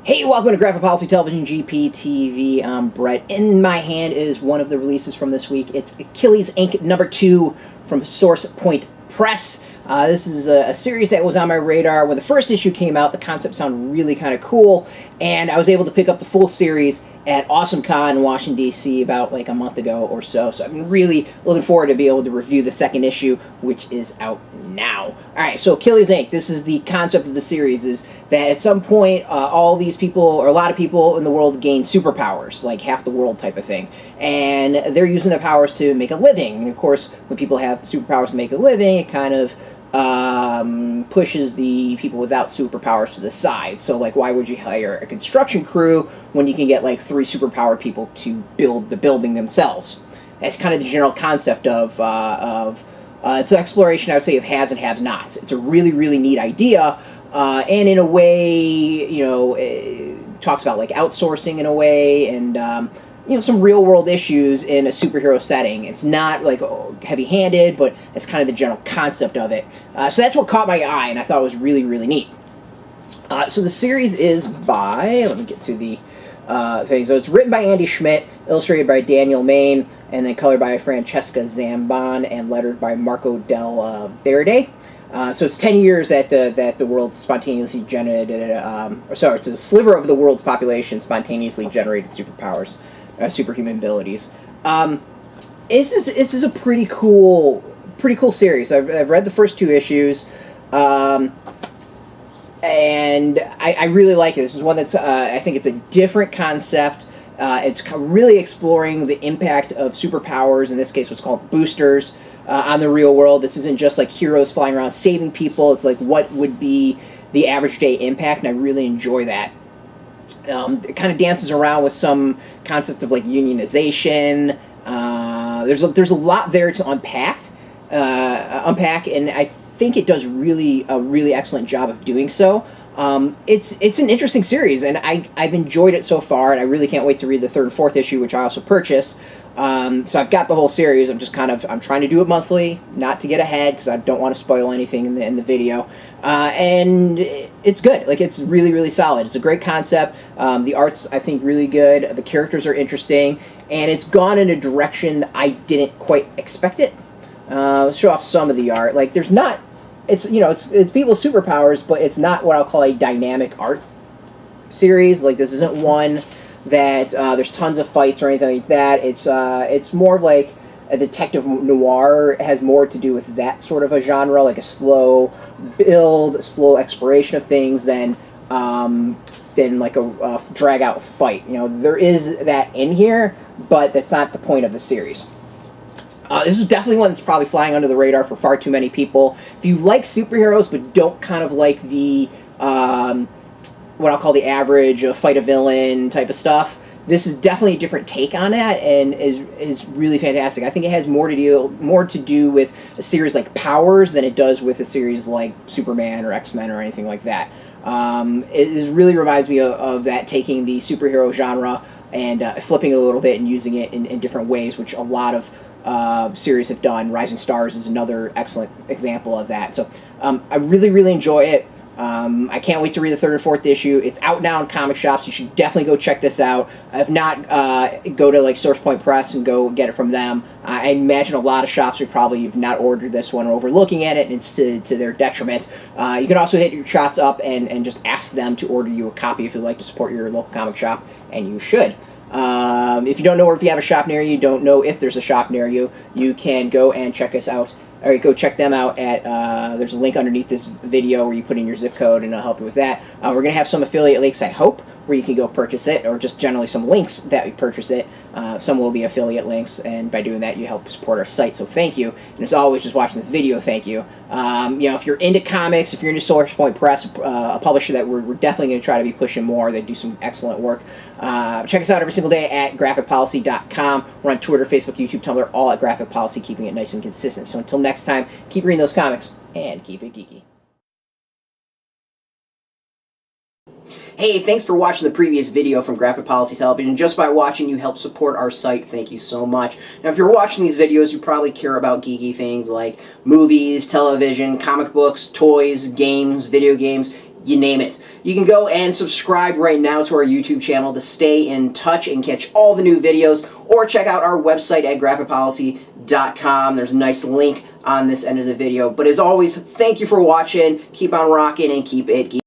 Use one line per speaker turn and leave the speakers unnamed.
Hey, welcome to Graphic Policy Television GPTV. I'm Brett. In my hand is one of the releases from this week. It's Achilles Inc. #2 from Source Point Press. This is a series that was on my radar. When the first issue came out, the concept sounded really kind of cool, and I was able to pick up the full series at AwesomeCon in Washington, D.C. about like a month ago or so. So I've been really looking forward to be able to review the second issue, which is out now. Alright, so Achilles Inc. This is the concept of the series, is that at some point all these people, or a lot of people in the world, gain superpowers, like half the world type of thing. And they're using their powers to make a living. And of course, when people have superpowers to make a living, it kind of pushes the people without superpowers to the side. So, like, why would you hire a construction crew when you can get, like, 3 superpowered people to build the building themselves? That's kind of the general concept of it's an exploration, I would say, of haves and have-nots. It's a really, really neat idea, and in a way, you know, it talks about, like, outsourcing in a way, and you know, some real-world issues in a superhero setting. It's not, like, heavy-handed, but it's kind of the general concept of it. So that's what caught my eye, and I thought it was really, really neat. So the series is by, let me get to the thing. So it's written by Andy Schmidt, illustrated by Maine, and then colored by Francesca Zambon, and lettered by Della, Verde. So it's 10 years that the world spontaneously generated, sorry, it's a sliver of the world's population spontaneously generated superpowers. Superhuman abilities. This is a pretty cool series. I've read the first 2 issues, and I really like it. This is one that's I think it's a different concept. It's really exploring the impact of superpowers. In this case, what's called boosters on the real world. This isn't just like heroes flying around saving people. It's like what would be the average day impact, and I really enjoy that. It kind of dances around with some concept of like unionization. There's a lot there to unpack, and I think it does a really excellent job of doing so. It's an interesting series, and I've enjoyed it so far, and I really can't wait to read the 3rd and 4th issue, which I also purchased. So I've got the whole series. I'm trying to do it monthly, not to get ahead, because I don't want to spoil anything in the video. And it's good. Like, it's really, really solid. It's a great concept. The art's, I think, really good. The characters are interesting, and it's gone in a direction that I didn't quite expect it. Let's show off some of the art. Like, there's not, it's, you know, it's people's superpowers, but it's not what I'll call a dynamic art series. Like, this isn't one that there's tons of fights or anything like that. It's more of like a detective noir. It has more to do with that sort of a genre, like a slow build, slow exploration of things than like a drag out fight. You know, there is that in here, but that's not the point of the series. This is definitely one that's probably flying under the radar for far too many people. If you like superheroes but don't kind of like the what I'll call the average fight a villain type of stuff, this is definitely a different take on that, and is really fantastic. I think it has more to do with a series like Powers than it does with a series like Superman or X-Men or anything like that. It really reminds me of that, taking the superhero genre and flipping it a little bit and using it in different ways, which a lot of series have done. Rising Stars is another excellent example of that. So I really enjoy it. I can't wait to read the 3rd and 4th issue. It's out now in comic shops. You should definitely go check this out. If not, go to like Source Point Press and go get it from them. I imagine a lot of shops would probably have not ordered this one, or overlooking at it, and it's to their detriment. You can also hit your shots up and just ask them to order you a copy if you'd like to support your local comic shop, and you should. If you don't know, or if you have a shop near you, don't know if there's a shop near you, you can go and check us out. Or go check them out at, there's a link underneath this video where you put in your zip code, and it'll help you with that. We're going to have some affiliate links, I hope, where you can go purchase it, or just generally some links that you purchase it. Some will be affiliate links, and by doing that, you help support our site, so thank you. And as always, just watching this video, thank you. You know, if you're into comics, if you're into Source Point Press, a publisher that we're definitely going to try to be pushing more, they do some excellent work. Check us out every single day at graphicpolicy.com. We're on Twitter, Facebook, YouTube, Tumblr, all at Graphic Policy, keeping it nice and consistent. So until next time, keep reading those comics, and keep it geeky. Hey, thanks for watching the previous video from Graphic Policy Television. Just by watching, you help support our site. Thank you so much. Now, if you're watching these videos, you probably care about geeky things like movies, television, comic books, toys, games, video games. you name it. You can go and subscribe right now to our YouTube channel to stay in touch and catch all the new videos, or check out our website at graphicpolicy.com. There's a nice link on this end of the video. But as always, thank you for watching. Keep on rocking and keep it geeky.